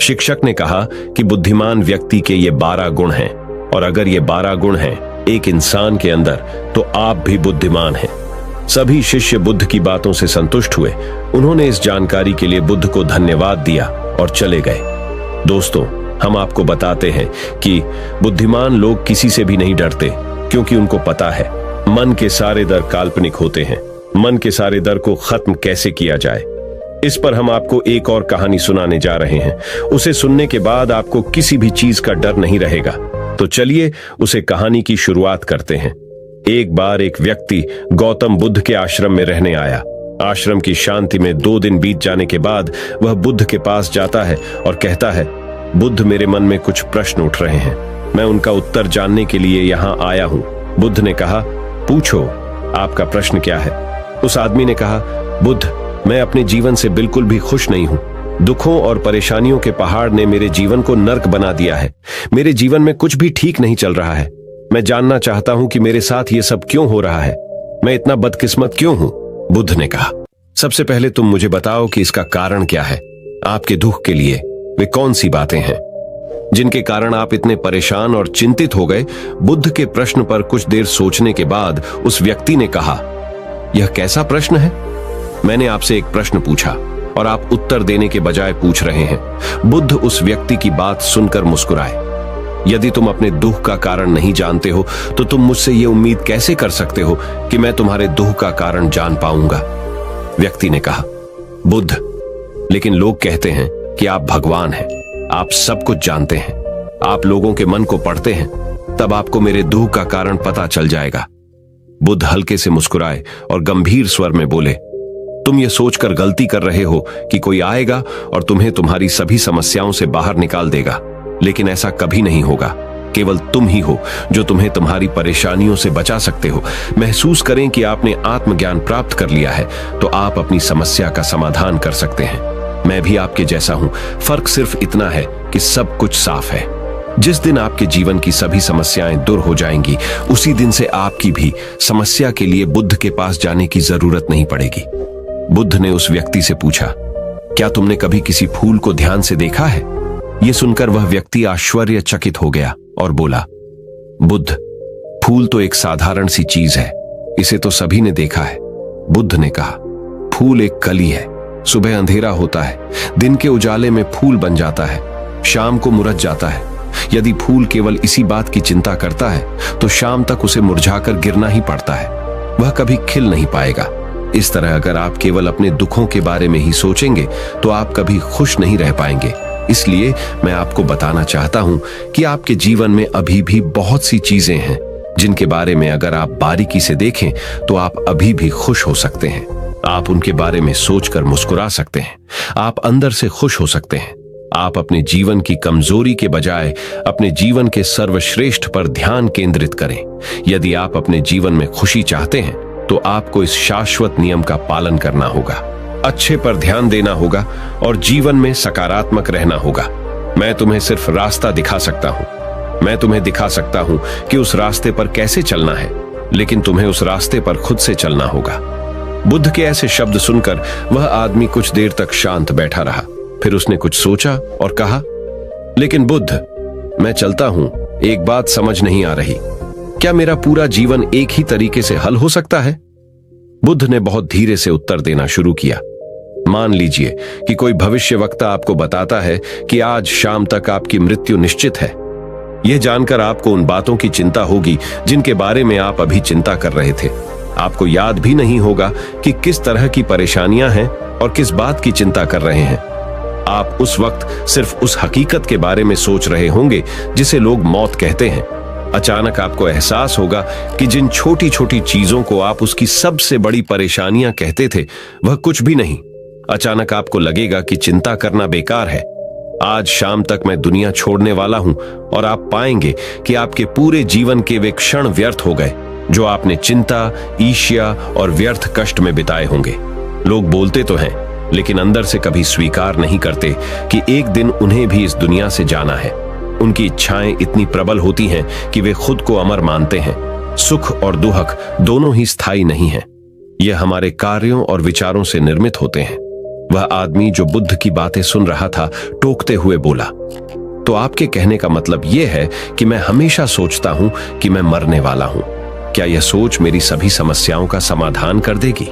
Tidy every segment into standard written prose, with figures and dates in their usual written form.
शिक्षक ने कहा कि बुद्धिमान व्यक्ति के ये 12 गुण हैं, और अगर ये 12 गुण हैं एक इंसान के अंदर, तो आप भी बुद्धिमान हैं। सभी शिष्य बुद्ध की बातों से संतुष्ट हुए। उन्होंने इस जानकारी के लिए बुद्ध को धन्यवाद दिया और चले गए। दोस्तों, हम आपको बताते हैं कि बुद्धिमान लोग किसी से भी नहीं डरते, क्योंकि उनको पता है मन के सारे डर काल्पनिक होते हैं। मन के सारे डर को खत्म कैसे किया जाए, इस पर हम आपको एक और कहानी सुनाने जा रहे हैं। उसे सुनने के बाद आपको किसी भी चीज का डर नहीं रहेगा। तो चलिए उसे कहानी की शुरुआत करते हैं। एक बार एक व्यक्ति गौतम बुद्ध के आश्रम में रहने आया। आश्रम की शांति में 2 दिन बीत जाने के बाद वह बुद्ध के पास जाता है और कहता है, बुद्ध, मेरे मन में कुछ प्रश्न उठ रहे हैं, मैं उनका उत्तर जानने के लिए यहाँ आया हूँ। बुद्ध ने कहा, पूछो, आपका प्रश्न क्या है? उस आदमी ने कहा, बुद्ध, मैं अपने जीवन से बिल्कुल भी खुश नहीं हूँ। दुखों और परेशानियों के पहाड़ ने मेरे जीवन को नर्क बना दिया है। मेरे जीवन में कुछ भी ठीक नहीं चल रहा है। मैं जानना चाहता हूँ कि मेरे साथ ये सब क्यों हो रहा है। मैं इतना बदकिस्मत क्यों हूँ? बुद्ध ने कहा, सबसे पहले तुम मुझे बताओ कि इसका कारण क्या है। आपके दुख के लिए वे कौन सी बातें हैं जिनके कारण आप इतने परेशान और चिंतित हो गए? बुद्ध के प्रश्न पर कुछ देर सोचने के बाद उस व्यक्ति ने कहा, यह कैसा प्रश्न है? मैंने आपसे एक प्रश्न पूछा और आप उत्तर देने के बजाय पूछ रहे हैं। बुद्ध उस व्यक्ति की बात सुनकर मुस्कुराए। यदि तुम अपने दुख का कारण नहीं जानते हो, तो तुम मुझसे यह उम्मीद कैसे कर सकते हो कि मैं तुम्हारे दुख का कारण जान पाऊंगा? व्यक्ति ने कहा, बुद्ध, लेकिन लोग कहते हैं कि आप भगवान हैं, आप सब कुछ जानते हैं, आप लोगों के मन को पढ़ते हैं, तब आपको मेरे दुख का कारण पता चल जाएगा। बुद्ध हल्के से मुस्कुराए और गंभीर स्वर में बोले, तुम ये सोचकर गलती कर रहे हो कि कोई आएगा और तुम्हें तुम्हारी सभी समस्याओं से बाहर निकाल देगा, लेकिन ऐसा कभी नहीं होगा। केवल तुम ही हो जो तुम्हें तुम्हारी परेशानियों से बचा सकते हो। महसूस करें कि आपने आत्मज्ञान प्राप्त कर लिया है, तो आप अपनी समस्या का समाधान कर सकते हैं। मैं भी आपके जैसा हूं, फर्क सिर्फ इतना है कि सब कुछ साफ है। जिस दिन आपके जीवन की सभी समस्याएं दूर हो जाएंगी, उसी दिन से आपकी भी समस्या के लिए बुद्ध के पास जाने की जरूरत नहीं पड़ेगी। बुद्ध ने उस व्यक्ति से पूछा, क्या तुमने कभी किसी फूल को ध्यान से देखा है? यह सुनकर वह व्यक्ति आश्चर्यचकित हो गया और बोला, बुद्ध, फूल तो एक साधारण सी चीज है, इसे तो सभी ने देखा है। बुद्ध ने कहा, फूल एक कली है। सुबह अंधेरा होता है, दिन के उजाले में फूल बन जाता है, शाम को मुरझ जाता है। यदि फूल केवल इसी बात की चिंता करता है, तो शाम तक उसे मुरझाकर गिरना ही पड़ता है, वह कभी खिल नहीं पाएगा। इस तरह अगर आप केवल अपने दुखों के बारे में ही सोचेंगे, तो आप कभी खुश नहीं रह पाएंगे। इसलिए मैं आपको बताना चाहता हूं कि आपके जीवन में अभी भी बहुत सी चीजें हैं जिनके बारे में अगर आप बारीकी से देखें, तो आप अभी भी खुश हो सकते हैं। आप उनके बारे में सोचकर मुस्कुरा सकते हैं। आप अंदर से खुश हो सकते हैं। आप अपने जीवन की कमजोरी के बजाय अपने जीवन के सर्वश्रेष्ठ पर ध्यान केंद्रित करें। यदि आप अपने जीवन में खुशी चाहते हैं, तो आपको इस शाश्वत नियम का पालन करना होगा, अच्छे पर ध्यान देना होगा और जीवन में सकारात्मक रहना होगा। मैं तुम्हें सिर्फ रास्ता दिखा सकता हूं। मैं तुम्हें दिखा सकता हूं कि उस रास्ते पर कैसे चलना है, लेकिन तुम्हें उस रास्ते पर खुद से चलना होगा। बुद्ध के ऐसे शब्द सुनकर वह आदमी कुछ देर तक शांत बैठा रहा। फिर उसने कुछ सोचा और कहा, लेकिन बुद्ध, मैं चलता हूं, एक बात समझ नहीं आ रही, क्या मेरा पूरा जीवन एक ही तरीके से हल हो सकता है? बुद्ध ने बहुत धीरे से उत्तर देना शुरू किया। मान लीजिए कि कोई भविष्यवक्ता आपको बताता है कि आज शाम तक आपकी मृत्यु निश्चित है। यह जानकर आपको उन बातों की चिंता होगी जिनके बारे में आप अभी चिंता कर रहे थे। आपको याद भी नहीं होगा कि किस तरह की परेशानियां हैं और किस बात की चिंता कर रहे हैं। आप उस वक्त सिर्फ उस हकीकत के बारे में सोच रहे होंगे जिसे लोग मौत कहते हैं। अचानक आपको एहसास होगा कि जिन छोटी छोटी चीजों को आप उसकी सबसे बड़ी परेशानियां कहते थे, वह कुछ भी नहीं। अचानक आपको लगेगा कि चिंता करना बेकार है। आज शाम तक मैं दुनिया छोड़ने वाला हूं, और आप पाएंगे कि आपके पूरे जीवन के वे क्षण व्यर्थ हो गए जो आपने चिंता, ईर्ष्या और व्यर्थ कष्ट में बिताए होंगे। लोग बोलते तो हैं, लेकिन अंदर से कभी स्वीकार नहीं करते कि एक दिन उन्हें भी इस दुनिया से जाना है। उनकी इच्छाएं इतनी प्रबल होती हैं कि वे खुद को अमर मानते हैं। सुख और दुख दोनों ही स्थायी नहीं हैं। ये हमारे कार्यों और विचारों से निर्मित होते हैं। वह आदमी जो बुद्ध की बातें सुन रहा था टोकते हुए बोला, तो आपके कहने का मतलब यह है कि मैं हमेशा सोचता हूं कि मैं मरने वाला हूं। क्या यह सोच मेरी सभी समस्याओं का समाधान कर देगी?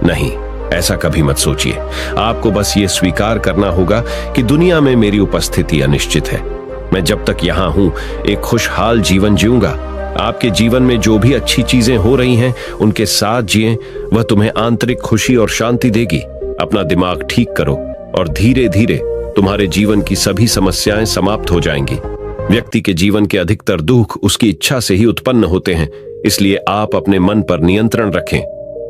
नहीं, ऐसा कभी मत सोचिए। आपको बस ये स्वीकार करना होगा कि दुनिया में मेरी उपस्थिति अनिश्चित है। मैं जब तक यहां हूं एक खुशहाल जीवन जीऊंगा। आपके जीवन में जो भी अच्छी चीजें हो रही हैं उनके साथ जिएं, वह तुम्हें आंतरिक खुशी और शांति देगी। अपना दिमाग ठीक करो और धीरे धीरे तुम्हारे जीवन की सभी समस्याएं समाप्त हो जाएंगी। व्यक्ति के जीवन के अधिकतर दुख उसकी इच्छा से ही उत्पन्न होते हैं, इसलिए आप अपने मन पर नियंत्रण रखें।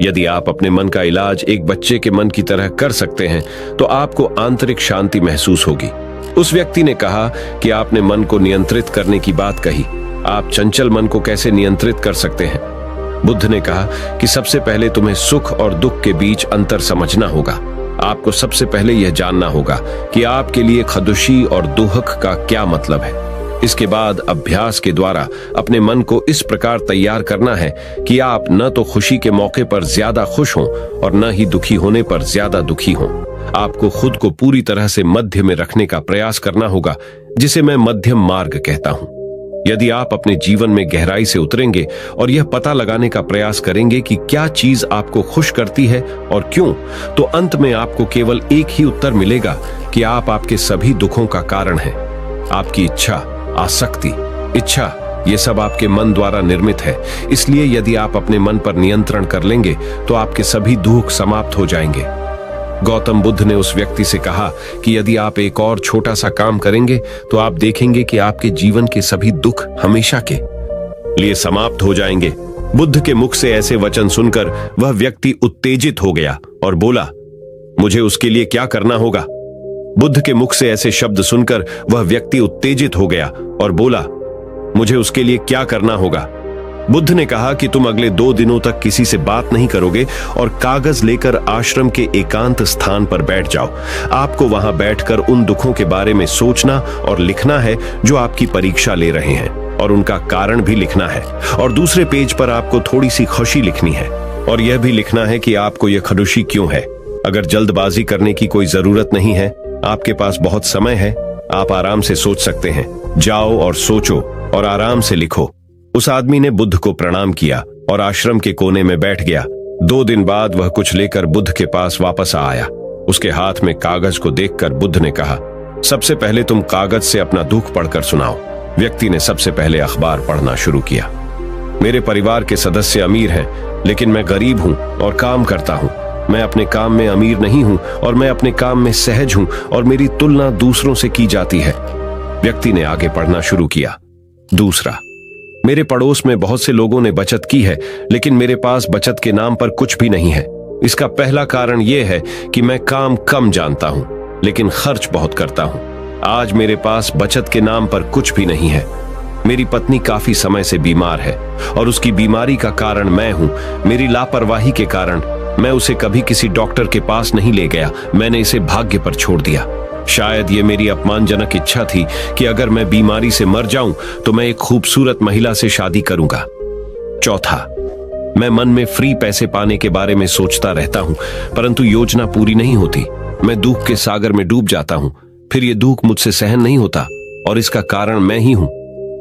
यदि आप अपने मन का इलाज एक बच्चे के मन की तरह कर सकते हैं तो आपको आंतरिक शांति महसूस होगी। उस व्यक्ति ने कहा कि आपने मन को नियंत्रित करने की बात कही, आप चंचल मन को कैसे नियंत्रित कर सकते हैं? बुद्ध ने कहा कि सबसे पहले तुम्हें सुख और दुख के बीच अंतर समझना होगा। आपको सबसे पहले यह जानना होगा कि आपके लिए खुशी और दुख का क्या मतलब है। इसके बाद अभ्यास के द्वारा अपने मन को इस प्रकार तैयार करना है कि आप न तो खुशी के मौके पर ज्यादा खुश हों और न ही दुखी होने पर ज्यादा दुखी हों। आपको खुद को पूरी तरह से मध्य में रखने का प्रयास करना होगा, जिसे मैं मध्यम मार्ग कहता हूं। यदि आप अपने जीवन में गहराई से उतरेंगे और यह पता लगाने का प्रयास करेंगे कि क्या चीज आपको खुश करती है और क्यों, तो अंत में आपको केवल एक ही उत्तर मिलेगा कि आप आपके सभी दुखों का कारण हैं। आपकी इच्छा, आसक्ति, इच्छा, ये सब आपके मन द्वारा निर्मित है। इसलिए यदि आप अपने मन पर नियंत्रण कर लेंगे तो आपके सभी दुख समाप्त हो जाएंगे। गौतम बुद्ध ने उस व्यक्ति से कहा कि यदि आप एक और छोटा सा काम करेंगे तो आप देखेंगे कि आपके जीवन के सभी दुख हमेशा के लिए समाप्त हो जाएंगे। बुद्ध के मुख से ऐसे वचन सुनकर वह व्यक्ति उत्तेजित हो गया और बोला, मुझे उसके लिए क्या करना होगा? बुद्ध के मुख से ऐसे शब्द सुनकर वह व्यक्ति उत्तेजित हो गया और बोला, मुझे उसके लिए क्या करना होगा? बुद्ध ने कहा कि तुम अगले 2 दिनों तक किसी से बात नहीं करोगे और कागज लेकर आश्रम के एकांत स्थान पर बैठ जाओ। आपको वहां बैठकर उन दुखों के बारे में सोचना और लिखना है जो आपकी परीक्षा ले रहे हैं, और उनका कारण भी लिखना है। और दूसरे पेज पर आपको थोड़ी सी खुशी लिखनी है और यह भी लिखना है कि आपको यह खुशी क्यों है। अगर जल्दबाजी करने की कोई जरूरत नहीं है, आपके पास बहुत समय है, आप आराम से सोच सकते हैं। जाओ और सोचो और आराम से लिखो। उस आदमी ने बुद्ध को प्रणाम किया और आश्रम के कोने में बैठ गया। 2 दिन बाद वह कुछ लेकर बुद्ध के पास वापस आया। उसके हाथ में कागज को देखकर बुद्ध ने कहा, सबसे पहले तुम कागज से अपना दुख पढ़कर सुनाओ। व्यक्ति ने सबसे पहले अखबार पढ़ना शुरू किया। मेरे परिवार के सदस्य अमीर हैं, लेकिन मैं गरीब हूं और काम करता हूं। मैं अपने काम में अमीर नहीं हूं और मैं अपने काम में सहज हूं और मेरी तुलना दूसरों से की जाती है। व्यक्ति ने आगे पढ़ना शुरू किया। दूसरा, मेरे पड़ोस में बहुत से लोगों ने बचत की है, लेकिन मेरे पास बचत के नाम पर कुछ भी नहीं है। इसका पहला कारण यह है कि मैं काम कम जानता हूं, लेकिन खर्च बहुत करता हूं। आज मेरे पास बचत के नाम पर कुछ भी नहीं है। मेरी पत्नी काफी समय से बीमार है और उसकी बीमारी का कारण मैं हूं। मेरी लापरवाही के कारण मैं उसे कभी किसी डॉक्टर के पास नहीं ले गया। मैंने इसे भाग्य पर छोड़ दिया। शायद ये मेरी अपमानजनक इच्छा थी कि अगर मैं बीमारी से मर जाऊं तो मैं एक खूबसूरत महिला से शादी करूंगा। चौथा, मैं मन में फ्री पैसे पाने के बारे में सोचता रहता हूं, परंतु योजना पूरी नहीं होती। मैं दुख के सागर में डूब जाता हूं, फिर ये दुख मुझसे सहन नहीं होता और इसका कारण मैं ही हूं।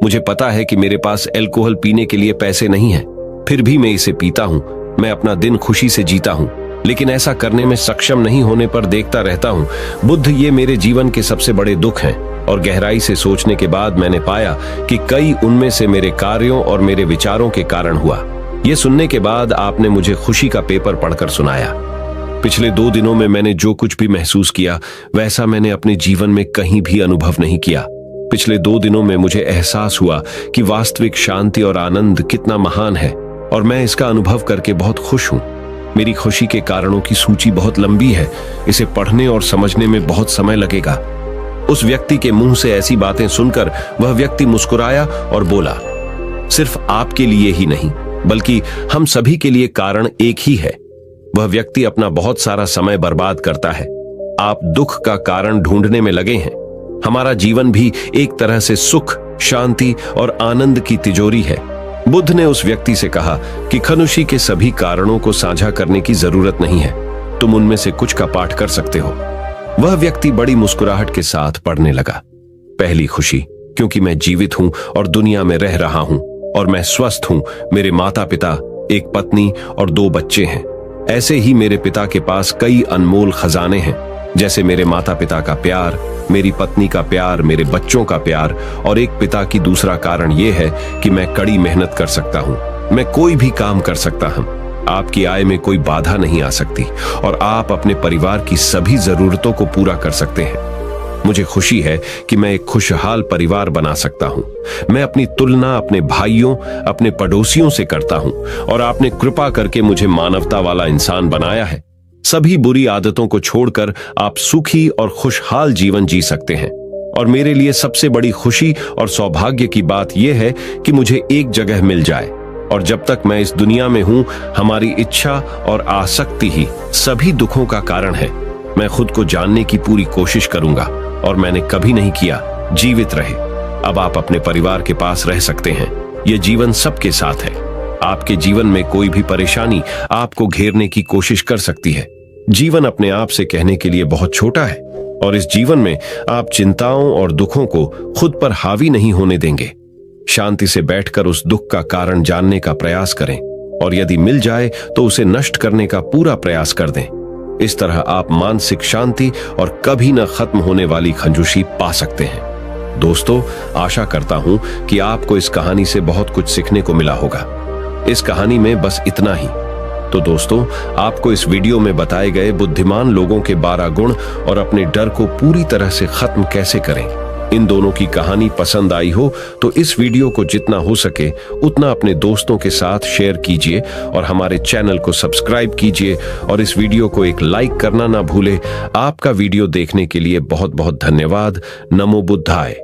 मुझे पता है कि मेरे पास अल्कोहल पीने के लिए पैसे नहीं है, फिर भी मैं इसे पीता हूं। मैं अपना दिन खुशी से जीता हूं, लेकिन ऐसा करने में सक्षम नहीं होने पर देखता रहता हूं। बुद्ध, ये मेरे जीवन के सबसे बड़े दुख हैं और गहराई से सोचने के बाद मैंने पाया कि कई उनमें से मेरे कार्यों और मेरे विचारों के कारण हुआ। ये सुनने के बाद आपने मुझे खुशी का पेपर पढ़कर सुनाया। पिछले 2 दिनों में मैंने जो कुछ भी महसूस किया वैसा मैंने अपने जीवन में कहीं भी अनुभव नहीं किया। पिछले 2 दिनों में मुझे एहसास हुआ कि वास्तविक शांति और आनंद कितना महान है और मैं इसका अनुभव करके बहुत खुश हूं। मेरी खुशी के कारणों की सूची बहुत लंबी है। इसे पढ़ने और समझने में बहुत समय लगेगा। उस व्यक्ति के मुंह से ऐसी बातें सुनकर वह व्यक्ति मुस्कुराया और बोला, सिर्फ आपके लिए ही नहीं बल्कि हम सभी के लिए कारण एक ही है। वह व्यक्ति अपना बहुत सारा समय बर्बाद करता है। आप दुख का कारण ढूंढने में लगे हैं। हमारा जीवन भी एक तरह से सुख, शांति और आनंद की तिजोरी है। बुद्ध ने उस व्यक्ति से कहा कि खुशी के सभी कारणों को साझा करने की जरूरत नहीं है। तुम उनमें से कुछ का पाठ कर सकते हो। वह व्यक्ति बड़ी मुस्कुराहट के साथ पढ़ने लगा। पहली खुशी, क्योंकि मैं जीवित हूं और दुनिया में रह रहा हूं, और मैं स्वस्थ हूं। मेरे माता पिता, एक पत्नी और 2 बच्चे हैं। ऐसे ही मेरे पिता के पास कई अनमोल खजाने हैं, जैसे मेरे माता पिता का प्यार, मेरी पत्नी का प्यार, मेरे बच्चों का प्यार। और एक पिता की दूसरा कारण यह है कि मैं कड़ी मेहनत कर सकता हूं। मैं कोई भी काम कर सकता हूं। आपकी आय में कोई बाधा नहीं आ सकती और आप अपने परिवार की सभी जरूरतों को पूरा कर सकते हैं। मुझे खुशी है कि मैं एक खुशहाल परिवार बना सकता हूं। मैं अपनी तुलना अपने भाइयों, अपने पड़ोसियों से करता हूं, और आपने कृपा करके मुझे मानवता वाला इंसान बनाया है। सभी बुरी आदतों को छोड़कर आप सुखी और खुशहाल जीवन जी सकते हैं। और मेरे लिए सबसे बड़ी खुशी और सौभाग्य की बात यह है कि मुझे एक जगह मिल जाए, और जब तक मैं इस दुनिया में हूं, हमारी इच्छा और आसक्ति ही सभी दुखों का कारण है। मैं खुद को जानने की पूरी कोशिश करूंगा, और मैंने कभी नहीं किया। जीवित रहे। अब आप अपने परिवार के पास रह सकते हैं। यह जीवन सबके साथ है। आपके जीवन में कोई भी परेशानी आपको घेरने की कोशिश कर सकती है। जीवन अपने आप से कहने के लिए बहुत छोटा है, और इस जीवन में आप चिंताओं और दुखों को खुद पर हावी नहीं होने देंगे। शांति से बैठकर उस दुख का कारण जानने का प्रयास करें, और यदि मिल जाए तो उसे नष्ट करने का पूरा प्रयास कर दें। इस तरह आप मानसिक शांति और कभी न खत्म होने वाली खंजूशी पा सकते हैं। दोस्तों, आशा करता हूं कि आपको इस कहानी से बहुत कुछ सीखने को मिला होगा। इस कहानी में बस इतना ही। तो दोस्तों, आपको इस वीडियो में बताए गए बुद्धिमान लोगों के 12 गुण और अपने डर को पूरी तरह से खत्म कैसे करें, इन दोनों की कहानी पसंद आई हो तो इस वीडियो को जितना हो सके उतना अपने दोस्तों के साथ शेयर कीजिए, और हमारे चैनल को सब्सक्राइब कीजिए, और इस वीडियो को एक लाइक करना ना भूले। आपका वीडियो देखने के लिए बहुत बहुत धन्यवाद। नमो बुद्धाय।